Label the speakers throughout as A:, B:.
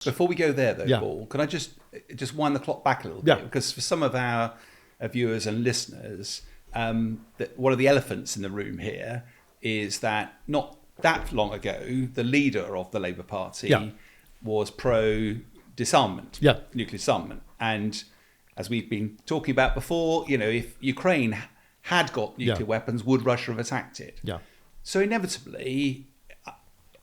A: Before we go there, though,
B: Yeah.
A: Paul, can I just wind the clock back a little
B: Yeah.
A: bit? Because for some of our viewers and listeners, that one of the elephants in the room here is that not that long ago, the leader of the Labour Party
B: Yeah.
A: was pro-disarmament,
B: Yeah.
A: nuclear disarmament. And as we've been talking about before, if Ukraine had got nuclear weapons, would Russia have attacked it?
B: Yeah.
A: So inevitably,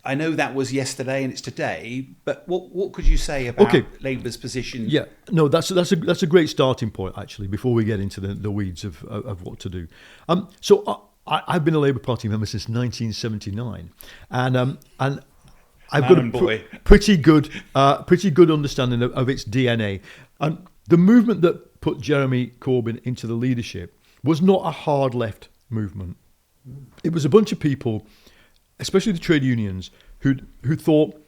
A: I know that was yesterday and it's today, but what could you say about Labour's position?
B: Yeah, no, that's a great starting point actually. Before we get into the weeds of what to do, so I've been a Labour Party member since 1979, and I've got a pretty good understanding of its DNA. And the movement that put Jeremy Corbyn into the leadership was not a hard left movement. It was a bunch of people, especially the trade unions, who thought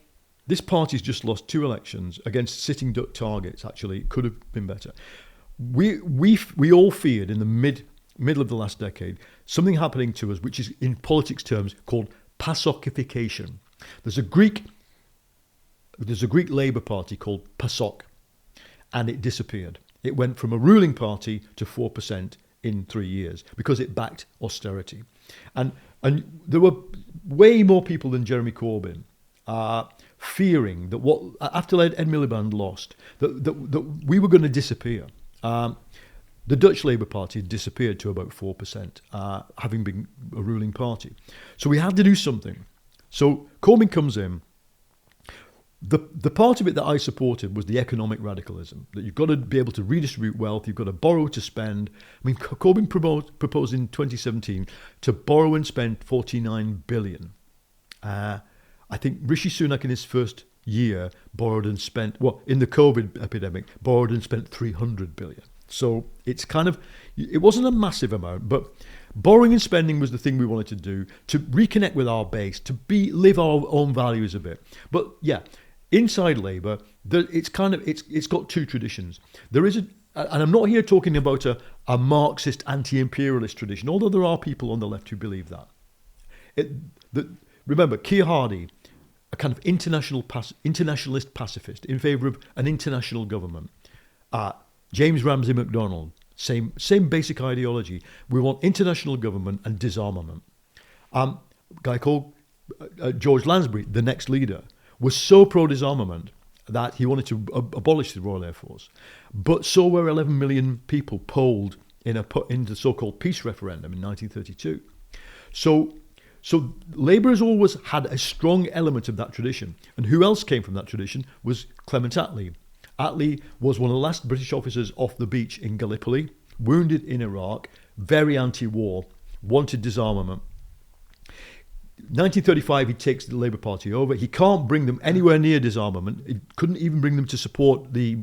B: this party's just lost 2 elections against sitting duck targets. Actually, it could have been better. We all feared in the middle of the last decade something happening to us, which is in politics terms called PASOKification. There's a Greek Labour Party called PASOK, and it disappeared. It went from a ruling party to 4% in 3 years because it backed austerity. And there were way more people than Jeremy Corbyn fearing that after Ed Miliband lost, that we were going to disappear. The Dutch Labour Party had disappeared to about 4%, having been a ruling party. So we had to do something. So Corbyn comes in. The part of it that I supported was the economic radicalism, that you've got to be able to redistribute wealth, you've got to borrow to spend. I mean, Corbyn proposed in 2017 to borrow and spend 49 billion. I think Rishi Sunak in his first year borrowed and spent, in the COVID epidemic, borrowed and spent 300 billion. So it's it wasn't a massive amount, but borrowing and spending was the thing we wanted to do to reconnect with our base, to live our own values a bit. But yeah, inside Labour, it's got 2 traditions. There is and I'm not here talking about a Marxist anti-imperialist tradition, although there are people on the left who believe that. Remember, Keir Hardie, a kind of internationalist pacifist in favour of an international government. James Ramsay MacDonald, same basic ideology. We want international government and disarmament. A guy called George Lansbury, the next leader, was so pro-disarmament that he wanted to abolish the Royal Air Force. But so were 11 million people polled in the so-called peace referendum in 1932. So Labour has always had a strong element of that tradition. And who else came from that tradition was Clement Attlee. Attlee was one of the last British officers off the beach in Gallipoli, wounded in Iraq, very anti-war, wanted disarmament. 1935, he takes the Labour Party over. He can't bring them anywhere near disarmament. He couldn't even bring them to support the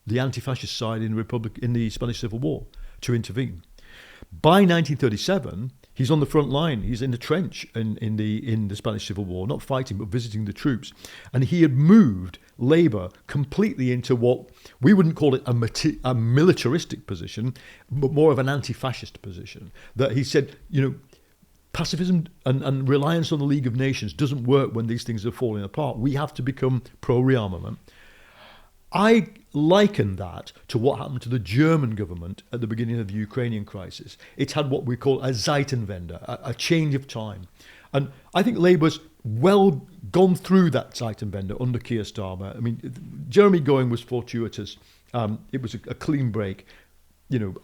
B: anti-fascist side in the Spanish Civil War to intervene. By 1937, he's on the front line. He's in the trench in the Spanish Civil War, not fighting but visiting the troops. And he had moved Labour completely into what we wouldn't call it a militaristic position, but more of an anti-fascist position. That he said, pacifism and reliance on the League of Nations doesn't work when these things are falling apart. We have to become pro-rearmament. I liken that to what happened to the German government at the beginning of the Ukrainian crisis. It's had what we call a Zeitenwende, a change of time. And I think Labour's well gone through that Zeitenwende under Keir Starmer. I mean, Jeremy going was fortuitous. It was a clean break.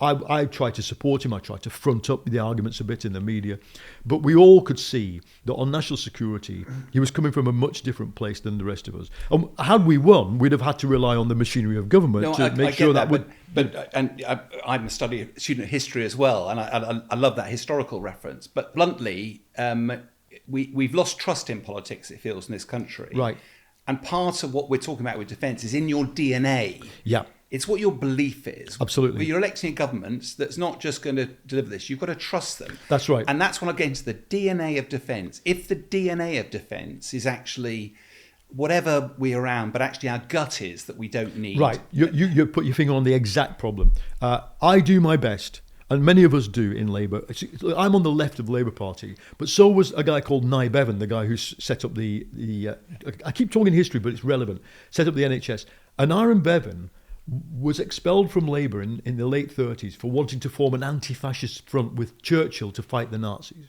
B: I tried to support him. I tried to front up the arguments a bit in the media. But we all could see that on national security, he was coming from a much different place than the rest of us. And had we won, we'd have had to rely on the machinery of government to make sure that would...
A: I'm a student of history as well, and I love that historical reference. But bluntly, we've lost trust in politics, it feels, in this country.
B: Right.
A: And part of what we're talking about with defence is in your DNA.
B: Yeah.
A: It's what your belief is.
B: Absolutely.
A: But you're electing a government that's not just going to deliver this. You've got to trust them.
B: That's right.
A: And that's when I get into the DNA of defence. If the DNA of defence is actually whatever we're around, but actually our gut is that we don't need.
B: Right. You put your finger on the exact problem. I do my best, and many of us do in Labour. I'm on the left of the Labour Party, but so was a guy called Nye Bevan, the guy who set up the I keep talking history, but it's relevant, set up the NHS. And Aaron Bevan was expelled from Labour in the late 30s for wanting to form an anti-fascist front with Churchill to fight the Nazis.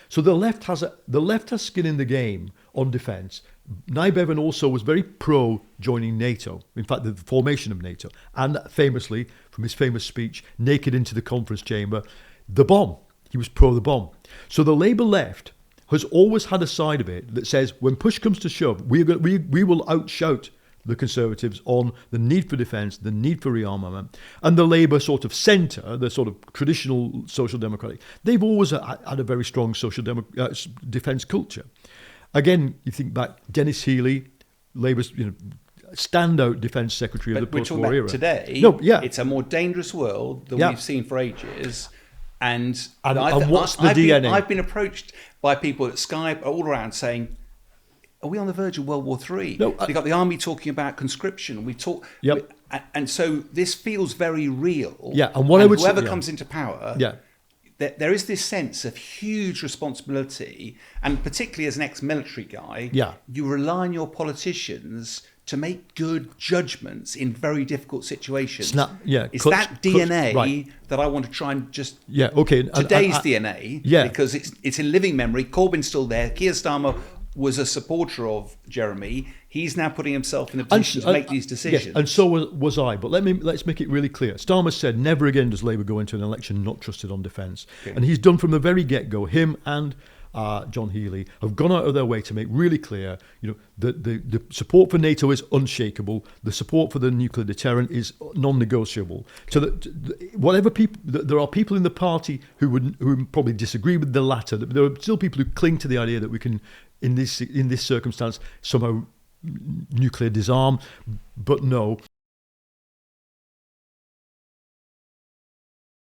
B: So the left has skin in the game on defence. Nye Bevan also was very pro joining NATO, in fact the formation of NATO, and famously, from his famous speech, naked into the conference chamber, the bomb. He was pro the bomb. So the Labour left has always had a side of it that says when push comes to shove, we will outshout the Conservatives on the need for defence, the need for rearmament, and the Labour sort of centre, the sort of traditional social democratic, they've always had a very strong social defence culture. Again, you think back, Dennis Healey, Labour's standout defence secretary of the post-war era.
A: Today, it's a more dangerous world than we've seen for ages. And
B: what's the DNA?
A: I've been approached by people at Skype all around saying, are we on the verge of World War III?
B: No,
A: We've got the army talking about conscription. And so this feels very real.
B: Yeah, and
A: whoever comes into power, there is this sense of huge responsibility, and particularly as an ex-military guy, you rely on your politicians to make good judgments in very difficult situations. It's that DNA that I want to try and just... Today's DNA, because it's in living memory. Corbyn's still there. Keir Starmer was a supporter of Jeremy. He's now putting himself in a position to make these decisions.
B: Yes, and so was I. But let's make it really clear. Starmer said never again does Labour go into an election not trusted on defence. Okay. And he's done from the very get-go. Him and John Healey have gone out of their way to make really clear, the support for NATO is unshakable. The support for the nuclear deterrent is non-negotiable. So there are people in the party who probably disagree with the latter. There are still people who cling to the idea that we can, in this circumstance, somehow nuclear disarm, but no.